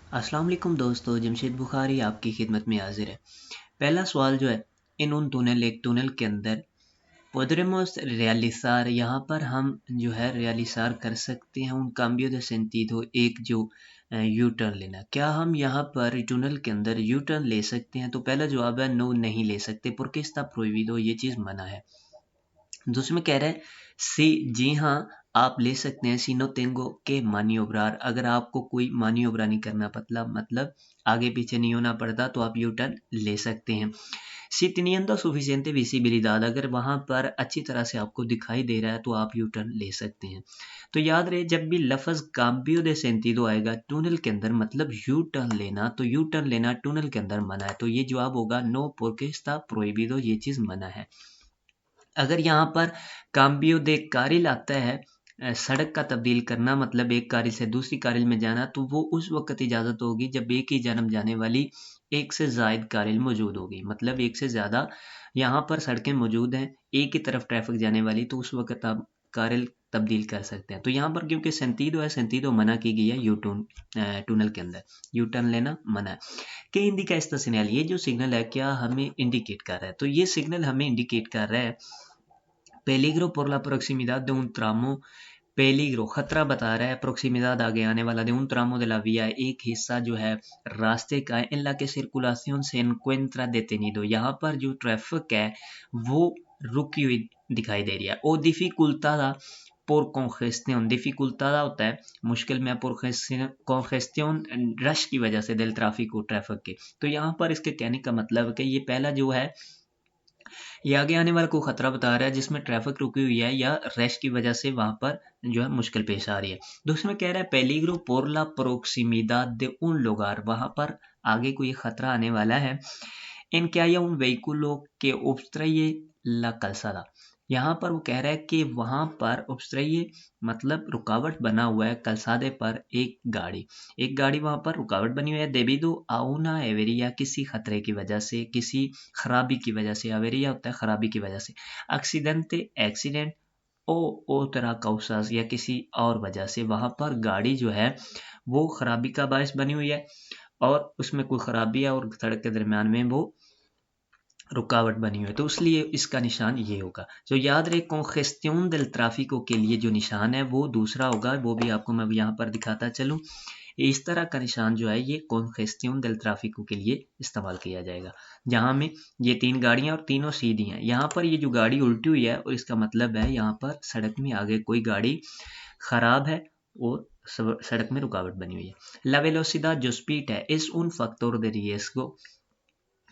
अस्सलाम वालेकुम दोस्तों, जमशेद बुखारी आपकी खिदमत में हाजिर है। पहला सवाल जो है, इन उन टनल एक टनल के अंदर podremos realizar, यहाँ पर हम जो है realizar कर सकते हैं un cambio de sentido, एक जो यू टर्न लेना। क्या हम यहाँ पर टनल के अंदर यू टर्न ले सकते हैं? तो पहला जवाब है नो, नहीं ले सकते, porque está prohibido, ये चीज़ मना है। दूसरे में कह रहा है सी, जी हाँ आप ले सकते हैं। सी नो तेंगो के मानियोब्रार, अगर आपको कोई मानियोब्रा नहीं करना पतला मतलब आगे पीछे नहीं होना पड़ता तो आप यू टर्न ले सकते हैं। सी teniendo suficiente visibilidad, अगर वहां पर अच्छी तरह से आपको दिखाई दे रहा है तो आप यू टर्न ले सकते हैं। तो याद रहे, जब भी लफ्ज cambio de sentido आएगा टनल के अंदर मतलब यू टर्न लेना, तो यू टर्न लेना टनल के अंदर मना है। तो ये जवाब होगा नो, porque está prohibido, ये चीज मना है। अगर यहाँ पर काम्बियो दे कारिल आता है, सड़क का तब्दील करना मतलब एक कारिल से दूसरी कारिल में जाना, तो वो उस वक्त इजाज़त होगी जब एक ही जन्म जाने वाली एक से जायद कारिल मौजूद होगी। मतलब एक से ज़्यादा यहाँ पर सड़कें मौजूद हैं एक ही तरफ ट्रैफिक जाने वाली, तो उस वक्त आप कारिल तब्दील कर सकते हैं। तो यहाँ पर क्योंकि सेंतीदो है, सेंतीदो मना की गई है यू टर्न, टनल के अंदर यू टर्न लेना मना है। कि इंडिका इसका सिग्नल, ये जो सिग्नल है क्या हमें इंडिकेट कर रहा है? तो ये सिग्नल हमें इंडिकेट कर रहा है पेलिग्रो por la proximidad de un tramo, पेलिग्रो खतरा बता रहा है, प्रोक्सीमिदाद आगे आने वाला de un tramo de la vía, एक हिस्सा जो है रास्ते का है, en la que circulación se encuentra detenido, यहाँ पर जो ट्रैफिक है वो रुकी हुई दिखाई दे रही है। ओ dificultada por congestión, dificultada होता है मुश्किल में, por congestión रश की वजह से, del tráfico ट्रैफिक के। तो यहाँ पर इसके कहने का मतलब कि ये पहला जो है ये आगे आने वाला कोई खतरा बता रहा है जिसमें ट्रैफिक रुकी हुई है या रश की वजह से वहां पर जो है मुश्किल पेश आ रही है। दूसरे में कह रहा है पेलिग्रो por la proximidad de un lugar, वहां पर आगे कोई खतरा आने वाला है। en que haya un vehículo que obstruye la calzada, यहाँ पर वो कह रहा है कि वहां पर obstruye मतलब रुकावट बना हुआ है कलसादे पर एक गाड़ी वहां पर रुकावट बनी हुई है। debido a una avería, किसी खतरे की वजह से, किसी खराबी की वजह से, avería होता है खराबी की वजह से। accidente एक्सीडेंट, ओ तरह काउसास या किसी और वजह से वहां पर गाड़ी जो है वो खराबी का बायस बनी हुई है और उसमें कोई खराबी है और सड़क के दरमियान में वो रुकावट बनी हुई है, तो इसलिए इसका निशान ये होगा। तो याद रहे कॉन्जेस्टियन del tráfico के लिए जो निशान है वो दूसरा होगा, वो भी आपको मैं यहाँ पर दिखाता चलूँ। इस तरह का निशान जो है ये कॉन्जेस्टियन del tráfico के लिए इस्तेमाल किया जाएगा, जहाँ में ये तीन गाड़ियाँ और तीनों सीधी हैं। यहाँ पर ये जो गाड़ी उल्टी हुई है और इसका मतलब है यहाँ पर सड़क में आगे कोई गाड़ी खराब है और सड़क में रुकावट बनी हुई है। La velocidad जो स्पीड है इस उन फैक्टर de riesgo,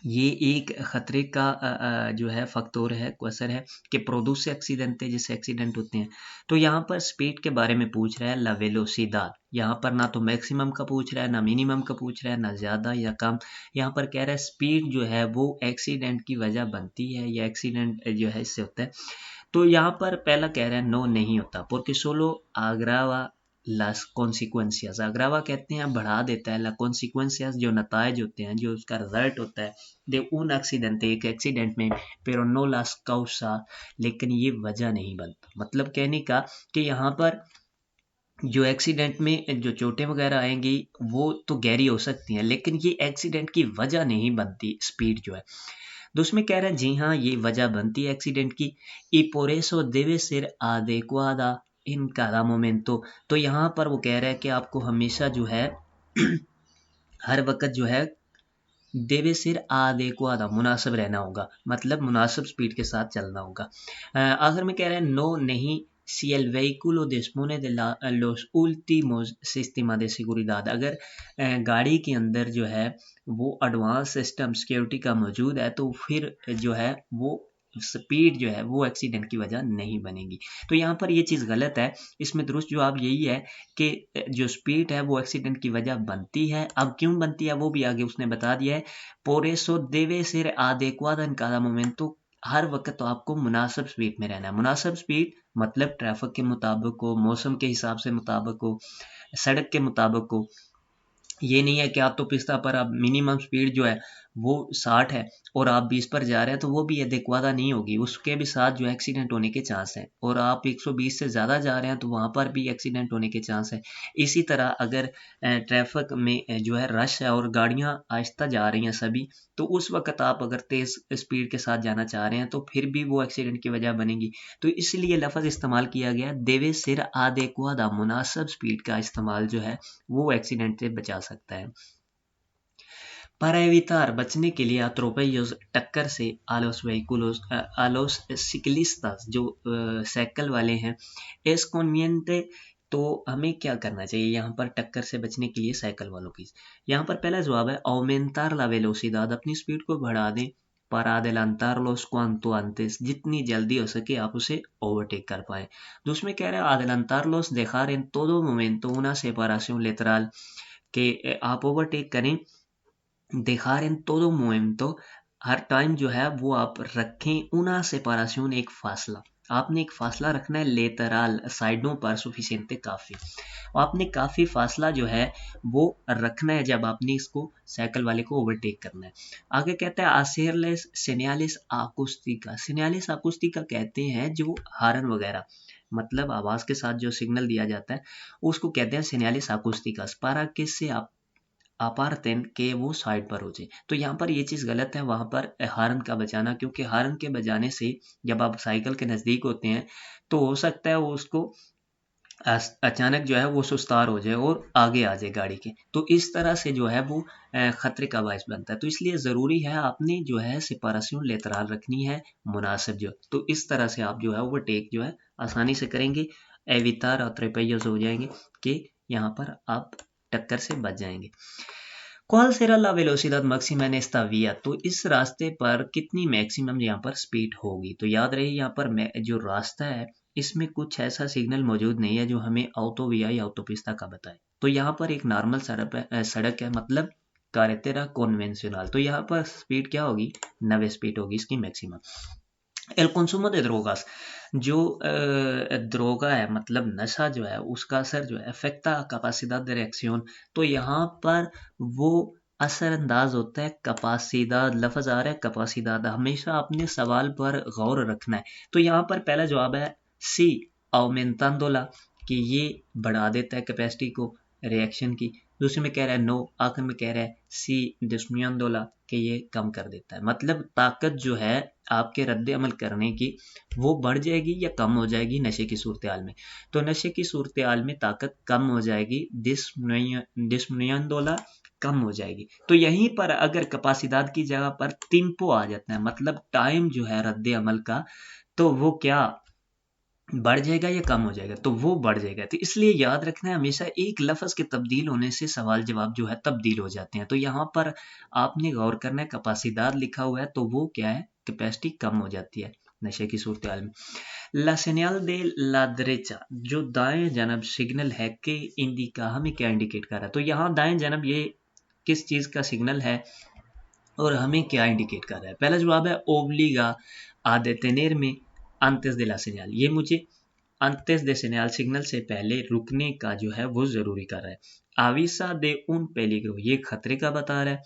ये एक खतरे का जो है फैक्टर है, क्वेश्चन है कि प्रोड्यूस एक्सीडेंट, जिससे एक्सीडेंट होते हैं। तो यहाँ पर स्पीड के बारे में पूछ रहा है ला वेलोसिडाद, यहाँ पर ना तो मैक्सिमम का पूछ रहा है ना मिनिमम का पूछ रहा है ना ज़्यादा या कम। यहाँ पर कह रहा है स्पीड जो है वो एक्सीडेंट की वजह बनती है या एक्सीडेंट जो है इससे होता है। तो यहाँ पर पहला कह रहा है नो, नहीं होता, porque solo agrava las consecuencias, अग्रावा कहते हैं बढ़ा देता है, ला consecuencias जो नतायज होते हैं, जो उसका रिजल्ट होता है de un accidente, एक एक्सीडेंट में, pero no las causa, लेकिन ये वजह नहीं बनता। मतलब कहने का कि यहाँ पर जो एक्सीडेंट में जो चोटें वगैरह आएंगी वो तो गहरी हो सकती हैं, लेकिन ये एक्सीडेंट की वजह नहीं बनती स्पीड जो है। तो उसमें कह रहा है जी हाँ ये वजह बनती है एक्सीडेंट की। y por eso debe ser adecuada en cada momento, तो यहाँ पर वो कह रहा है कि आपको हमेशा जो है हर वक्त जो है देवे सिर adecuada मुनासिब रहना होगा, मतलब मुनासिब स्पीड के साथ चलना होगा। आखिर में कह रहे हैं नो, नहीं, si el vehículo dispone de los últimos sistemas de seguridad, अगर गाड़ी के अंदर जो है वो एडवांस सिस्टम सिक्योरिटी का मौजूद है तो फिर जो है वो स्पीड जो है वो एक्सीडेंट की वजह नहीं बनेगी। तो यहाँ पर ये चीज़ गलत है, इसमें दुरुस्त जवाब यही है कि जो स्पीड है वो एक्सीडेंट की वजह बनती है। अब क्यों बनती है वो भी आगे उसने बता दिया है। por eso debe ser adecuada en cada momento, हर वक्त तो आपको मुनासिब स्पीड में रहना है। मुनासिब स्पीड मतलब ट्रैफिक के मुताबिक हो, मौसम के हिसाब से मुताबिक हो, सड़क के मुताबिक हो। ये नहीं है कि आप तो पिस्ता पर आप मिनिमम स्पीड जो है वो 60 है और आप 20 पर जा रहे हैं तो वो भी एदेक्वादा नहीं होगी, उसके भी साथ जो है एक्सीडेंट होने के चांस है। और आप 120 से ज़्यादा जा रहे हैं तो वहाँ पर भी एक्सीडेंट होने के चांस है। इसी तरह अगर ट्रैफिक में जो है रश है और गाड़ियाँ आहिस्ता जा रही हैं सभी, तो उस वक्त आप अगर तेज़ स्पीड के साथ जाना चाह रहे हैं तो फिर भी वो एक्सीडेंट की वजह बनेगी। तो इसलिए लफ्ज़ इस्तेमाल किया गया देवे सिर adequada, मुनासिब स्पीड का इस्तेमाल जो है वो एक्सीडेंट से बचा सकता है। Para evitar बचने के लिए atropellos टक्कर से a los ciclistas जो साइकिल वाले हैं es conveniente, तो हमें क्या करना चाहिए यहाँ पर टक्कर से बचने के लिए साइकिल वालों की। यहाँ पर पहला जवाब है aumentar la velocidad, अपनी स्पीड को बढ़ा दें, para adelantarlos cuanto antes, जितनी जल्दी हो सके आप उसे ओवरटेक कर पाएं। दूसरे कह रहे हैं adelantarlos dejar en todo momento una separación lateral, कि आप ओवरटेक करें dejar en todo momento, हर टाइम जो है वो आप रखें una separación, एक फासला, आपने एक फासला रखना है लेतराल, साइडों पर, सुफिशियंटे, काफ़ी, आपने काफ़ी फासला जो है वो रखना है जब आपने इसको साइकिल वाले को ओवरटेक करना है। आगे कहता है आसेरलेस सेनियालिस आकुस्टिका, सेनियालिस आकुस्टिका कहते हैं जो हारन वगैरह, मतलब आवाज़ के साथ जो सिग्नल दिया जाता है उसको कहते हैं सेनियालिस आकुस्टिका, पारा किससे आप अपारतेन के वो साइड पर हो जाए। तो यहाँ पर ये चीज़ गलत है, वहाँ पर हार्न का बजाना, क्योंकि हार्न के बजाने से जब आप साइकिल के नज़दीक होते हैं तो हो सकता है वो उसको अचानक जो है वो सुस्तार हो जाए और आगे आ जाए गाड़ी के, तो इस तरह से जो है वो खतरे का बायस बनता है। तो इसलिए ज़रूरी है आपने जो है सेपरेशन लेतराल रखनी है मुनासिब जो, तो इस तरह से आप जो है ओवरटेक जो है आसानी से करेंगे, एवितार और त्रेपैयोस हो जाएंगे कि यहाँ पर आप टक्कर से बच जाएंगे। ¿Cuál será la velocidad máxima en esta vía? तो इस रास्ते पर कितनी मैक्सिमम यहाँ पर स्पीड होगी? तो याद रहे यहाँ पर जो रास्ता है इसमें कुछ ऐसा सिग्नल मौजूद नहीं है जो हमें ऑटोविया या ऑटोपिस्ता का बताए। तो यहाँ पर एक नॉर्मल सड़क है, मतलब carretera convencional, तो यहाँ पर स्पीड क्या होगी, 90 स्पीड होगी इसकी maximum. El consumo de drogas, जो droga है मतलब नशा जो है उसका असर जो है afecta capacidad de reacción, तो यहाँ पर वो असरअंदाज होता है capacidad, लफ्ज़ आ रहा है capacidad, हमेशा अपने सवाल पर गौर रखना है। तो यहाँ पर पहला जवाब है सी aumentándola, कि ये बढ़ा देता है कैपेसिटी को रिएक्शन की। दूसरे में कह रहा है नो, आखिर में कह रहा है सी disminuyéndola, कि ये कम कर देता है, मतलब ताकत जो है आपके रद्द अमल करने की वो बढ़ जाएगी या कम हो जाएगी नशे की सूरत हाल में। तो नशे की सूरत हाल में ताकत कम हो जाएगी, disminuyéndola, कम हो जाएगी। तो यहीं पर अगर कैपेसिटी की जगह पर tiempo आ जाता है, मतलब टाइम जो है रद्द अमल का, तो वो क्या बढ़ जाएगा या कम हो जाएगा, तो वो बढ़ जाएगा। तो इसलिए याद रखना है हमेशा एक लफ्ज़ के तब्दील होने से सवाल जवाब जो है तब्दील हो जाते हैं। तो यहाँ पर आपने गौर करना है कैपेसिटी लिखा हुआ है तो वो क्या है, कैपेसिटी कम हो जाती है नशे की सूरत हाल में। ला सेनियल दे ला derecha, जो दाएं जानब सिग्नल है कि इंडिका, हमें क्या इंडिकेट कर रहा है, तो यहाँ दाएं जानब ये किस चीज़ का सिग्नल है और हमें क्या इंडिकेट कर रहा है। पहला जवाब है ओब्लिगा आ detener में antes de la señal, ये मुझे antes de señal, सिग्नल से पहले रुकने का जो है वो जरूरी कर रहा है। avisa de un peligro, ये खतरे का बता रहा है।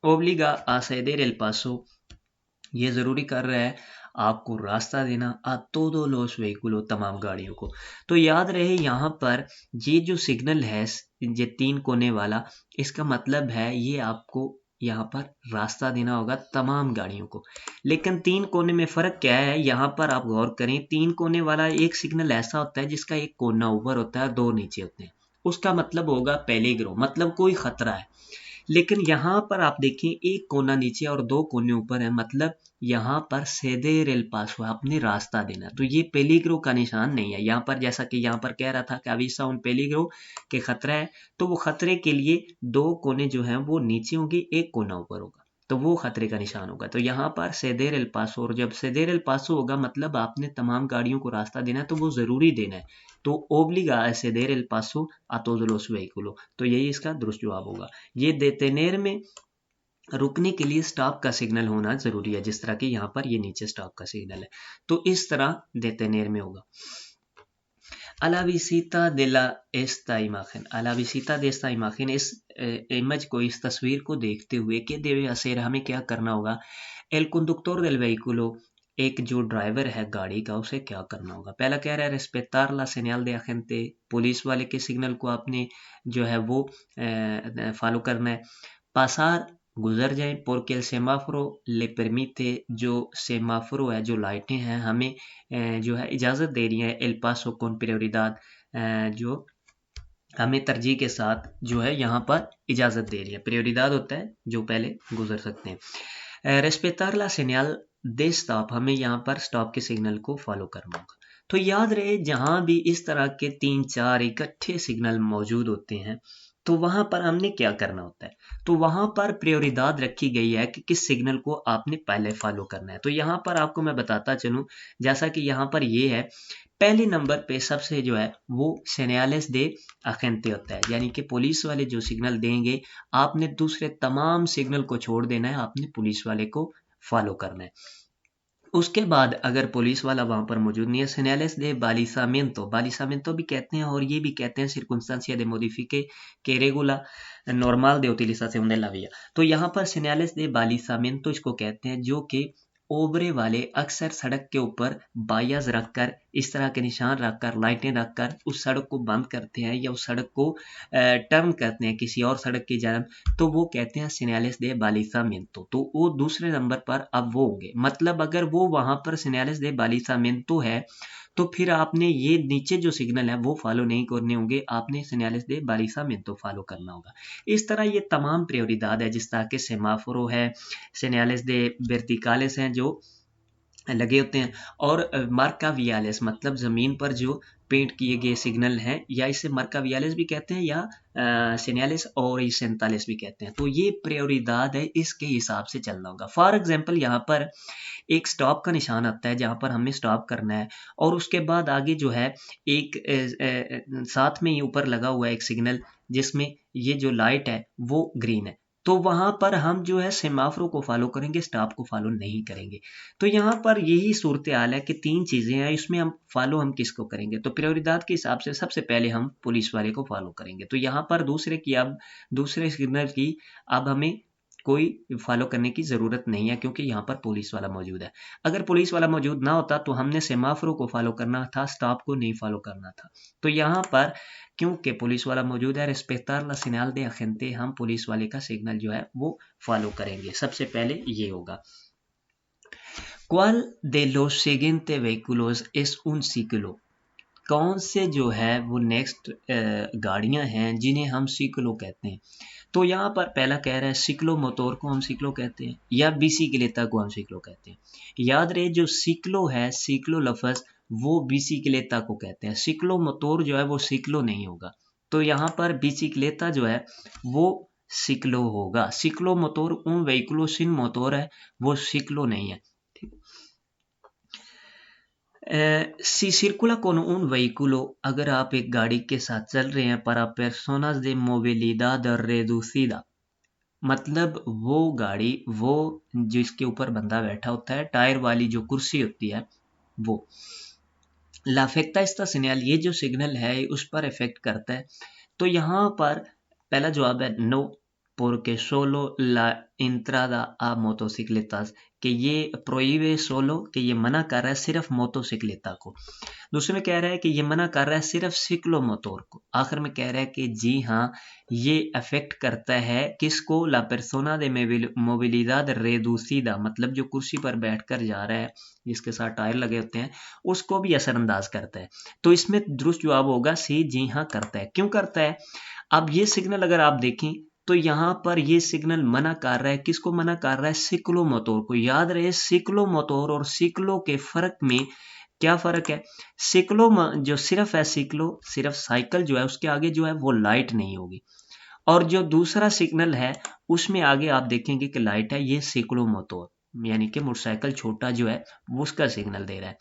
obliga a ceder el paso, ये जरूरी कर रहा है आपको रास्ता देना a todos los vehículos, तमाम गाड़ियों को। तो याद रहे यहाँ पर ये जो सिग्नल है ये 3 कोने वाला, इसका मतलब है ये आपको यहाँ पर रास्ता देना होगा तमाम गाड़ियों को। लेकिन 3 कोने में फ़र्क क्या है, यहाँ पर आप गौर करें, 3 कोने वाला एक सिग्नल ऐसा होता है जिसका एक कोना ऊपर होता है, 2 नीचे होते हैं, उसका मतलब होगा पेलिग्रो, मतलब कोई खतरा है। लेकिन यहाँ पर आप देखें एक कोना नीचे और 2 कोने ऊपर है, मतलब यहाँ पर सेदेर एल पासो, आपने रास्ता देना, तो ये पेलिग्रो का निशान नहीं है यहाँ पर। जैसा कि यहाँ पर कह रहा था कि अविसा उन पेलिग्रो के खतरा है, तो वो खतरे के लिए 2 कोने जो हैं वो नीचे होंगे, एक कोना ऊपर होगा, तो वो खतरे का निशान होगा। तो यहाँ पर सेदेर एल पासो, और जब सेदेर एल पासो होगा मतलब आपने तमाम गाड़ियों को रास्ता देना है, तो वो ज़रूरी देना है। तो ओब्लिगा a ceder el paso a todos los vehículos, तो यही इसका दुरुस्त जवाब होगा। ये detener में रुकने के लिए स्टॉप का सिग्नल होना जरूरी है, जिस तरह कि यहाँ पर ये नीचे स्टॉप का सिग्नल है, तो इस तरह detener में होगा। A la visita de esta imagen, a la visita de esta imagen, इस इमेज को, इस तस्वीर को देखते हुए que debe hacer, हमें क्या करना होगा। El conductor del vehículo, एक जो ड्राइवर है गाड़ी का, उसे क्या करना होगा। पहला कह रहा है रेस्पेक्टार ला सेñal de agente, पुलिस वाले के सिग्नल को आपने जो है वो फॉलो करना है। पासार, गुजर जाए, porque el semáforo le permite, जो सेमाफोरो है, जो लाइटें हैं, हमें जो है इजाज़त दे रही है। el paso con prioridad, जो हमें तरजीह के साथ जो है यहाँ पर इजाज़त दे रही है। प्रियोरिदाद होता है जो पहले गुजर सकते हैं। रेस्पेक्टार ला सेñal de स्टॉप, हमें यहाँ पर स्टॉप के सिग्नल को फॉलो करना होगा। तो याद रहे जहाँ भी इस तरह के 3-4 इकट्ठे सिग्नल मौजूद होते हैं तो वहां पर हमने क्या करना होता है। तो वहां पर प्रायोरिदाद रखी गई है कि किस सिग्नल को आपने पहले फॉलो करना है। तो यहाँ पर आपको मैं बताता चलूं, जैसा कि यहाँ पर ये है, पहले नंबर पे सबसे जो है वो सेñales de agente होता है, यानी कि पुलिस वाले जो सिग्नल देंगे आपने दूसरे तमाम सिग्नल को छोड़ देना है, आपने पुलिस वाले को फॉलो करना है। उसके बाद अगर पुलिस वाला वहां पर मौजूद नहीं है, señales de balizamiento, balizamiento भी कहते हैं और ये भी कहते हैं circunstancia de modifique que regula normal de utilización de la vía। तो यहाँ पर señales de balizamiento इसको कहते हैं, जो कि ओबरे वाले अक्सर सड़क के ऊपर बायस रखकर, इस तरह के निशान रखकर, लाइटें रखकर उस सड़क को बंद करते हैं या उस सड़क को टर्न करते हैं किसी और सड़क की जानब, तो वो कहते हैं señales de balizamiento। तो वो दूसरे नंबर पर अब वो होंगे, मतलब अगर वो वहां पर señales de balizamiento है तो फिर आपने ये नीचे जो सिग्नल है वो फॉलो नहीं करने होंगे, आपने señales de balizamiento फॉलो करना होगा। इस तरह ये तमाम प्रायोरिदाद है, जिस तरह के सेमाफोरो है, señales de verticales हैं जो लगे होते हैं, और मार्का वियालेस मतलब जमीन पर जो पेंट किए गए सिग्नल हैं, या इसे मार्का वियालेस भी कहते हैं या सेñales और सेंतालेस भी कहते हैं। तो ये प्रायोरिदाद है, इसके हिसाब से चलना होगा। फॉर एग्जांपल यहाँ पर एक स्टॉप का निशान आता है जहां पर हमें स्टॉप करना है, और उसके बाद आगे जो है एक साथ में ही ऊपर लगा हुआ है एक सिग्नल जिसमें ये जो लाइट है वो ग्रीन है, तो वहां पर हम जो है सेमाफोरो को फॉलो करेंगे, स्टॉप को फॉलो नहीं करेंगे। तो यहाँ पर यही सूरत हाल है कि 3 चीजें हैं, इसमें हम फॉलो हम किसको करेंगे। तो प्रायोरिदाद के हिसाब से सबसे पहले हम पुलिस वाले को फॉलो करेंगे। तो यहाँ पर दूसरे सिग्नल की अब हमें कोई फॉलो करने की जरूरत नहीं है, क्योंकि यहाँ पर पुलिस वाला मौजूद है। अगर पुलिस वाला मौजूद ना होता तो हमने सेमाफोरो को फॉलो करना था, स्टॉप को नहीं फॉलो करना था। तो यहाँ पर क्योंकि पुलिस वाला मौजूद है, रेस्पेक्टार ला señal de agente, हम पुलिस वाले का सिग्नल जो है वो फॉलो करेंगे। सबसे पहले ये होगा। ¿Cuál de los siguientes vehículos es un ciclo? कौन से जो है वो नेक्स्ट गाड़ियां हैं जिन्हें हम सिक्लो कहते हैं। तो यहाँ पर पहला कह रहा है सिक्लो मोटोर को हम सिक्लो कहते हैं, या बिसिक्लेता को हम सिक्लो कहते हैं। याद रहे जो सिक्लो है, सिक्लो लफ्ज वो बिसिक्लेता को कहते हैं, सिक्लो मोटोर जो है वो सिक्लो नहीं होगा। तो यहाँ पर बिसिक्लेता जो है वो सिक्लो होगा। सिक्लो मोटोर उन व्हीकलो सिन मोटोर है, वो सिक्लो नहीं है। Si circula con un vehículo, अगर आप एक गाड़ी के साथ चल रहे हैं, para personas de movilidad reducida, मतलब वो गाड़ी वो जिसके ऊपर बंदा बैठा होता है, टायर वाली जो कुर्सी होती है वो। La afecta esta señal, ये जो सिग्नल है उस पर इफेक्ट करता है। तो यहाँ पर पहला जवाब है no, porque solo la entrada a motocicletas, कि ये प्रोहिबे सोलो, कि ये मना कर रहा है सिर्फ मोटोसिक्लेता को। दूसरे में कह रहा है कि ये मना कर रहा है सिर्फ सिक्लो मोटोर को। आखिर में कह रहा है कि जी हाँ ये अफेक्ट करता है किसको, ला persona de movilidad reducida, मतलब जो कुर्सी पर बैठकर जा रहा है जिसके साथ टायर लगे होते हैं उसको भी असरअंदाज करता है। तो इसमें दुरुस्त जवाब होगा सी, जी हाँ करता है। क्यों करता है? अब ये सिग्नल अगर आप देखें तो यहाँ पर ये सिग्नल मना कर रहा है, किसको मना कर रहा है? सिक्लो मोटोर को। याद रहे सिक्लो मोटोर और सिक्लो के फर्क में क्या फर्क है? सिक्लो जो सिर्फ है, सिक्लो सिर्फ साइकिल जो है उसके आगे जो है वो लाइट नहीं होगी, और जो दूसरा सिग्नल है उसमें आगे आप देखेंगे कि लाइट है, ये सिक्लो मोटोर यानी कि मोटरसाइकिल छोटा जो है वो उसका सिग्नल दे रहा है।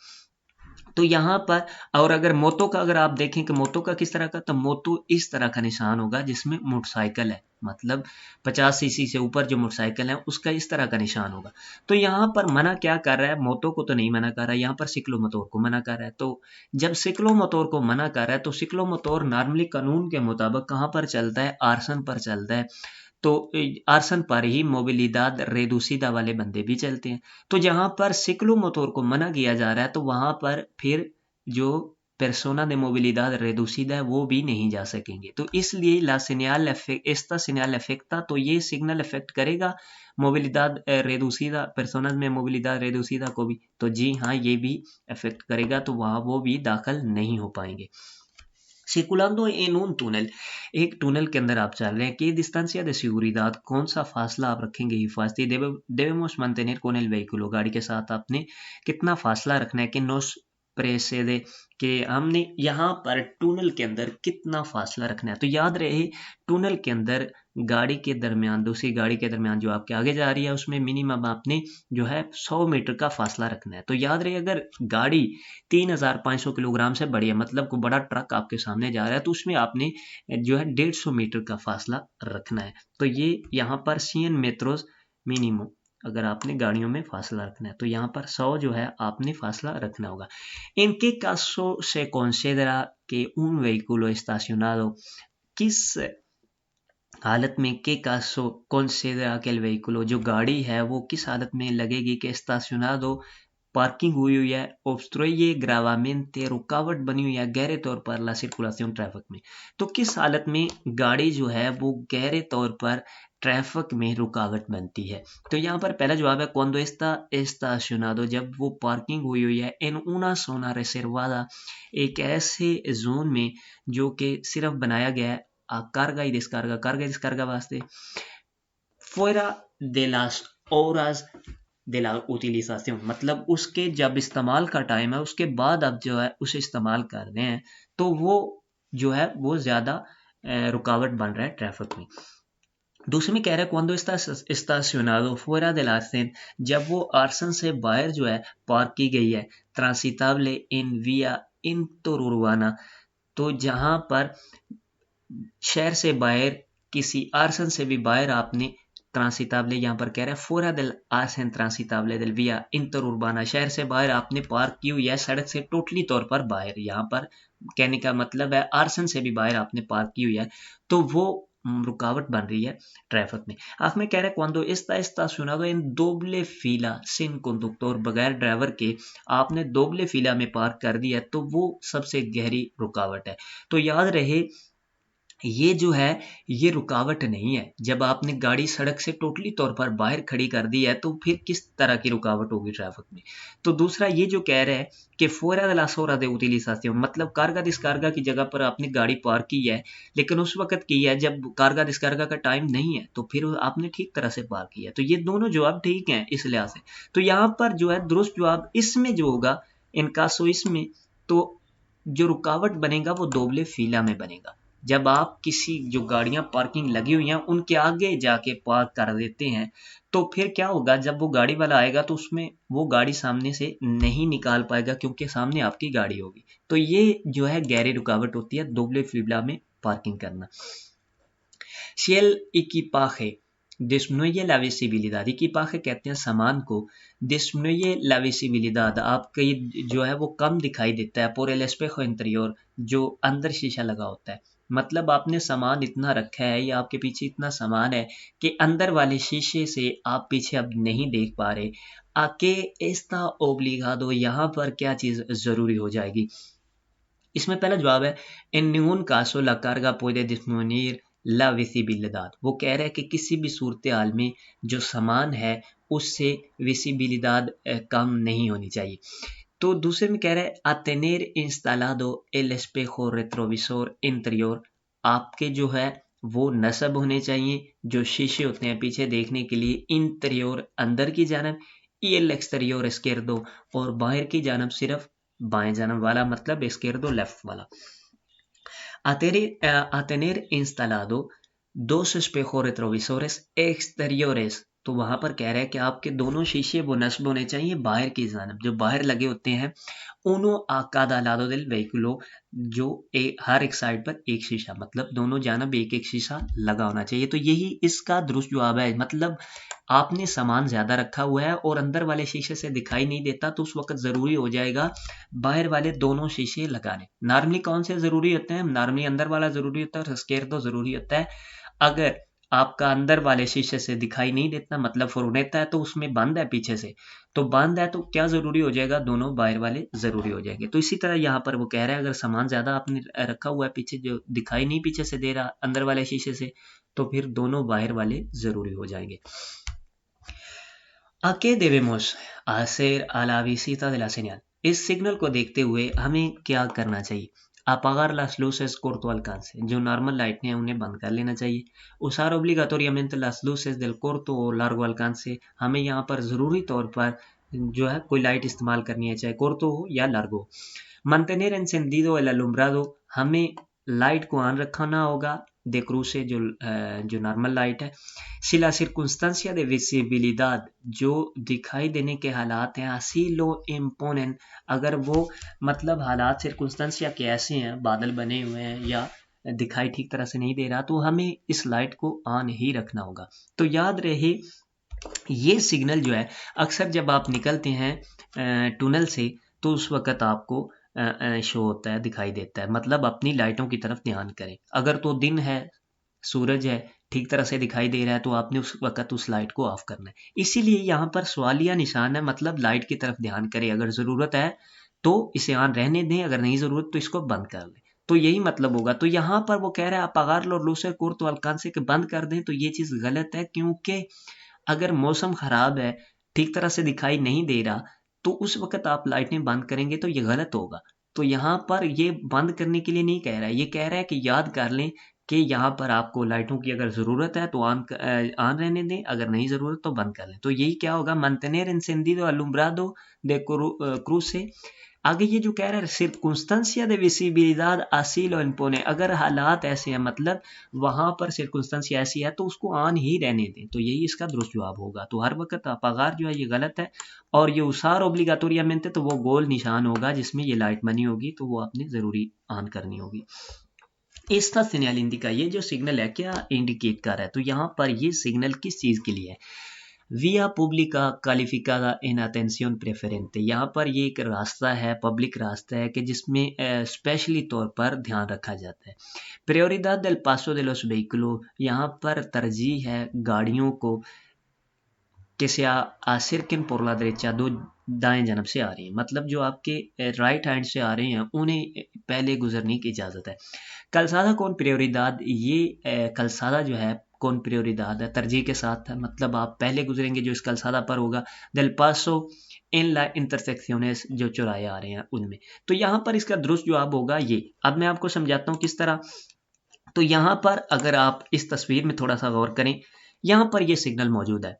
तो यहाँ पर, और अगर मोतो का अगर आप देखें कि मोतो का किस तरह का, तो मोतो इस तरह का निशान होगा जिसमें मोटरसाइकिल है, मतलब 50 सीसी से ऊपर जो मोटरसाइकिल है उसका इस तरह का निशान होगा। तो यहाँ पर मना क्या कर रहा है, मोतो को तो नहीं मना कर रहा है, यहाँ पर सिक्लोमोटोर को मना कर रहा है। तो जब सिक्लोमोटोर को मना कर रहा है तो सिक्लोमोटोर नॉर्मली कानून के मुताबिक कहाँ पर चलता है, आर्सन पर चलता है। तो आर्सन पर ही मोबिलिदाद रेदुसिदा वाले बंदे भी चलते हैं। तो जहां पर सिक्लोमोटोर को मना किया जा रहा है तो वहां पर फिर जो persona de movilidad reducida है वो भी नहीं जा सकेंगे। तो इसलिए ला señal esta señal afecta, तो ये सिग्नल इफेक्ट करेगा मोबिलिदाद रेदुसिदा, पर्सोनाज में मोबिलिदाद रेदुसिदा को भी। तो जी हाँ, ये भी इफेक्ट करेगा, तो वहां वो भी दाखिल नहीं हो पाएंगे। Circulando en un túnel, एक टनल के अंदर आप चल रहे हैं, ¿qué distancia de seguridad, कौन सा फासला आप रखेंगे हिफाजती, debemos mantener con el vehículo, गाड़ी के साथ आपने कितना फासला रखना है, कि nos precede, कि हमने यहाँ पर टनल के अंदर कितना फासला रखना है। तो याद रहे टनल के अंदर गाड़ी के दरमियान, दूसरी गाड़ी के दरमियान जो आपके आगे जा रही है उसमें मिनिमम आपने जो है 100 मीटर का फासला रखना है। तो याद रहे अगर गाड़ी 3500 किलोग्राम से बड़ी है, मतलब कोई बड़ा ट्रक आपके सामने जा रहा है, तो उसमें आपने जो है 150 मीटर का फासला रखना है। तो ये यहाँ पर 100 मेट्रोस मिनिमम अगर आपने गाड़ियों में फासला रखना है, तो यहाँ पर 100 जो है आपने फासला रखना होगा। इनके caso se considera que un vehículo estacionado, किस हालत में, के caso considera que el vehículo, जो गाड़ी है वो किस हालत में लगेगी कि estacionado, पार्किंग हुई है, obstruye gravemente, रुकावट बनी हुई है गहरे तौर पर la circulación ट्रैफिक में। तो किस हालत में गाड़ी जो है वो गहरे तौर पर ट्रैफिक में रुकावट बनती है। तो यहाँ पर पहला जवाब है cuando está estacionado, जब वो पार्किंग हुई है en una zona reservada, एक ऐसे जोन में जो कि सिर्फ बनाया गया है carga y descarga वास्ते, fuera de las horas de la utilización, मतलब उसके जब इस्तेमाल का टाइम है उसके बाद आप जो है उसे इस्तेमाल कर रहे हैं, तो वो जो है वो ज्यादा रुकावट बन रहा है ट्रैफिक में। दूसरे में कह रहा है cuando está estacionado fuera del arcén, जब वो आर्सन से बाहर जो है पार्क की गई है, transitable en vía interurbana, तो जहां पर शहर से बाहर, किसी आर्सन से भी बाहर आपने ट्रांसिताबले, यहाँ पर कह रहा है फोरा दिल आर्सन ट्रांसिताबले दिल विया इंटरउर्बाना, शहर से बाहर आपने पार्क की हुई है, सड़क से टोटली तौर पर बाहर, यहाँ पर कहने का मतलब है आर्सन से भी बाहर आपने पार्क की हुई है, तो वो रुकावट बन रही है ट्रैफिक में। आप में कह रहे हैं cuando está estacionado en doble fila sin conductor, बगैर ड्राइवर के आपने दोबले फीला में पार्क कर दिया, तो वो सबसे गहरी रुकावट है। तो याद रहे ये जो है ये रुकावट नहीं है। जब आपने गाड़ी सड़क से टोटली तौर पर बाहर खड़ी कर दी है तो फिर किस तरह की रुकावट होगी ट्रैफिक में। तो दूसरा ये जो कह रहा है कि fuera de las horas de utilización, मतलब कार्गा डिस्कार्गा की जगह पर आपने गाड़ी पार्क की है, लेकिन उस वक्त की है जब कार्गा डिस्कार्गा का टाइम नहीं है, तो फिर आपने ठीक तरह से पार्क किया। तो ये दोनों जवाब ठीक हैं इस लिहाज से। तो यहाँ पर जो है दुरुस्त जवाब इसमें जो होगा इनका सो इसमें, तो जो रुकावट बनेगा वो दोबले फीला में बनेगा। जब आप किसी जो गाड़ियां पार्किंग लगी हुई हैं उनके आगे जाके पार्क कर देते हैं, तो फिर क्या होगा, जब वो गाड़ी वाला आएगा तो उसमें वो गाड़ी सामने से नहीं निकाल पाएगा क्योंकि सामने आपकी गाड़ी होगी। तो ये जो है गहरी रुकावट होती है दोबले फीला में पार्किंग करना। Si el equipaje disminuye la visibilidad, equipaje कहते हैं सामान को, disminuye la visibilidad, आपकी जो है वो कम दिखाई देता है, por el espejo interior, जो अंदर शीशा लगा होता है, मतलब आपने सामान इतना रखा है या आपके पीछे इतना सामान है कि अंदर वाले शीशे से आप पीछे अब नहीं देख पा रहे, आके एस्ता ओब्लिगादो, यहाँ पर क्या चीज जरूरी हो जाएगी। इसमें पहला जवाब है en ningún caso la carga puede disminuir la visibilidad, वो कह रहा है कि किसी भी सूरत हाल में जो सामान है उससे विसिबिलिदाद कम नहीं होनी चाहिए। तो दूसरे में कह रहा है a tener instalado el espejo retrovisor interior, आपके जो है वो नस्ब होने चाहिए जो शीशे होते हैं पीछे देखने के लिए, इंटीरियर अंदर की जानब, y el exterior izquierdo, और बाहर की जानब सिर्फ बाएं जानब वाला, मतलब izquierdo लेफ्ट वाला। a tener instalado dos espejos retrovisores exteriores, तो वहां पर कह रहा है कि आपके दोनों शीशे वो नस्ब होने चाहिए बाहर की जानब, जो बाहर लगे होते हैं उनो a cada lado del vehículo, जो हर एक साइड पर एक शीशा, मतलब दोनों जानब एक एक शीशा लगा होना चाहिए। तो यही इसका दुरुस्त जवाब है। मतलब आपने सामान ज्यादा रखा हुआ है और अंदर वाले शीशे से दिखाई नहीं देता, तो उस वक्त जरूरी हो जाएगा बाहर वाले दोनों शीशे लगाने। नॉर्मली कौन से जरूरी होते हैं? नॉर्मली अंदर वाला जरूरी होता है और स्केयर तो जरूरी होता है। अगर आपका अंदर वाले शीशे से दिखाई नहीं देता, मतलब फुरनेता है, तो उसमें बंद है पीछे से, तो बंद है तो क्या जरूरी हो जाएगा? दोनों बाहर वाले जरूरी हो जाएंगे। तो इसी तरह यहाँ पर वो कह रहा है अगर सामान ज्यादा आपने रखा हुआ है पीछे, जो दिखाई नहीं पीछे से दे रहा अंदर वाले शीशे से, तो फिर दोनों बाहर वाले जरूरी हो जाएंगे। ¿A qué debemos hacer a la visita de la señal? इस सिग्नल को देखते हुए हमें क्या करना चाहिए? Apagar las luces corto alcance, जो नॉर्मल लाइट हैं उन्हें बंद कर लेना चाहिए। Usar obligatoriamente las luces del corto o largo alcance, हमें यहाँ पर ज़रूरी तौर पर जो है कोई लाइट इस्तेमाल करनी है, चाहे कोर्तो हो या Largo. Mantener encendido el alumbrado, हमें लाइट को ऑन रखना होगा de cruce, जो नॉर्मल लाइट है। Si la circunstancia de visibilidad, जो दिखाई देने के हालात हैं, así lo imponen, अगर वो मतलब हालात circumstancia के ऐसे हैं, बादल बने हुए हैं या दिखाई ठीक तरह से नहीं दे रहा, तो हमें इस लाइट को ऑन ही रखना होगा। तो याद रहे ये सिग्नल जो है अक्सर जब आप निकलते हैं टनल से, तो उस वक्त आपको शो होता है, दिखाई देता है। मतलब अपनी लाइटों की तरफ ध्यान करें। अगर तो दिन है, सूरज है, ठीक तरह से दिखाई दे रहा है, तो आपने उस वक्त उस लाइट को ऑफ करना है। इसीलिए यहाँ पर सवालिया निशान है, मतलब लाइट की तरफ ध्यान करें। अगर ज़रूरत है तो इसे ऑन रहने दें, अगर नहीं ज़रूरत तो इसको बंद कर लें। तो यही मतलब होगा। तो यहाँ पर वो कह रहा है आप अगार लो लूसर कोर तो अलकान से बंद कर दें, तो ये चीज़ गलत है, क्योंकि अगर मौसम खराब है, ठीक तरह से दिखाई नहीं दे रहा, तो उस वक्त आप लाइटें बंद करेंगे तो ये गलत होगा। तो यहाँ पर ये बंद करने के लिए नहीं कह रहा है, ये कह रहा है कि याद कर लें कि यहाँ पर आपको लाइटों की अगर ज़रूरत है तो ऑन रहने दें, अगर नहीं ज़रूरत तो बंद कर लें। तो यही क्या होगा? mantener encendido alumbrado de cruce। आगे ये जो कह रहा है सिर्कुंस्टेंसिया de visibilidad así lo impone, अगर हालात ऐसे हैं, मतलब वहां पर सिर्कुंस्टेंसिया ऐसी है, तो उसको ऑन ही रहने दें। तो यही इसका दुरुस्त जवाब होगा। तो हर वक्त अपागार जो है ये गलत है, और ये उसार ओब्लिगाटोरियमेंटे, तो वो गोल निशान होगा जिसमें ये लाइट बनी होगी, तो वो आपने ज़रूरी ऑन करनी होगी। Esta señal indica, ये जो सिग्नल है क्या इंडिकेट कर रहा है? तो यहाँ पर ये सिग्नल किस चीज़ के लिए है? विया पब्लिका क्वालिफिकादा इन अटेंशन प्रेफरेंटे, यहाँ पर ये एक रास्ता है, पब्लिक रास्ता है कि जिसमें स्पेशली तौर पर ध्यान रखा जाता है। प्रियोरिदाद del paso de los vehículos, यहाँ पर तरजीह है गाड़ियों को que se acerquen por la derecha, दो दाएं जानब से आ रही है, मतलब जो आपके राइट हैंड से आ रहे हैं उन्हें पहले गुजरने की इजाज़त है। कलसादा कौन प्रियोरिदाद, ये कलसादा जो है कौन प्रियोरिदाद है, तरजीह के साथ है, मतलब आप पहले गुजरेंगे जो इस कलसादा पर होगा। del paso इन ला इंटरसेक्शंस, जो चौराहे आ रहे हैं उनमें। तो यहाँ पर इसका दुरुस्त जवाब होगा ये। अब मैं आपको समझाता हूँ किस तरह। तो यहाँ पर अगर आप इस तस्वीर में थोड़ा सा गौर करें, यहाँ पर ये सिग्नल मौजूद है,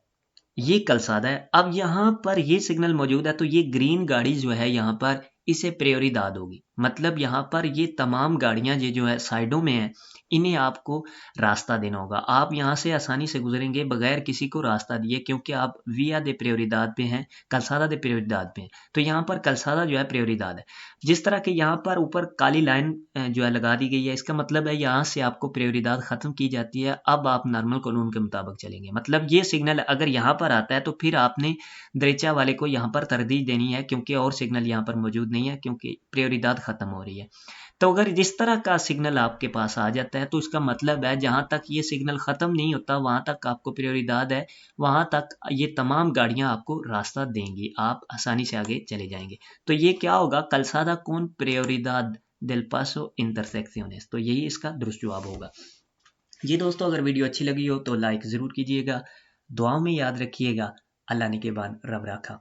ये कलसादा है। अब यहाँ पर ये सिग्नल मौजूद है, तो ये ग्रीन गाड़ी जो है यहाँ पर इसे प्रियोरिदाद होगी, मतलब यहाँ पर ये तमाम गाड़ियां ये जो है साइडों में है, इन्हें आपको रास्ता देना होगा। आप यहाँ से आसानी से गुजरेंगे बगैर किसी को रास्ता दिए, क्योंकि आप विया दे प्रियोरिदाद पे हैं, कलसादा दे प्रियोरिदाद पे हैं। तो यहाँ पर कलसादा जो है प्रियोरिदाद है। जिस तरह के यहाँ पर ऊपर काली लाइन जो है लगा दी गई है, इसका मतलब है यहाँ से आपको प्रियोरिदाद खत्म की जाती है, अब आप नॉर्मल कानून के मुताबिक चलेंगे। मतलब ये सिग्नल अगर यहाँ पर आता है तो फिर आपने दरेचा वाले को यहाँ पर तरजीह देनी है, क्योंकि और सिग्नल यहाँ पर मौजूद नहीं है, क्योंकि प्रियोरिदाद खत्म हो रही है। तो अगर जिस तरह का सिग्नल आपके पास आ जाता है, तो इसका मतलब है जहां तक ये सिग्नल खत्म नहीं होता वहां तक आपको प्रियोरिदाद है, वहां तक ये तमाम गाड़ियां आपको रास्ता देंगी, आप आसानी से आगे चले जाएंगे। तो ये क्या होगा? कलसादा कौन प्रियोरिदाद del paso intersecciones। तो यही इसका दुरुस्त जवाब होगा। ये दोस्तों अगर वीडियो अच्छी लगी हो तो लाइक ज़रूर कीजिएगा, दुआओं में याद रखिएगा। अल्लाह ने के बाद रब रखा।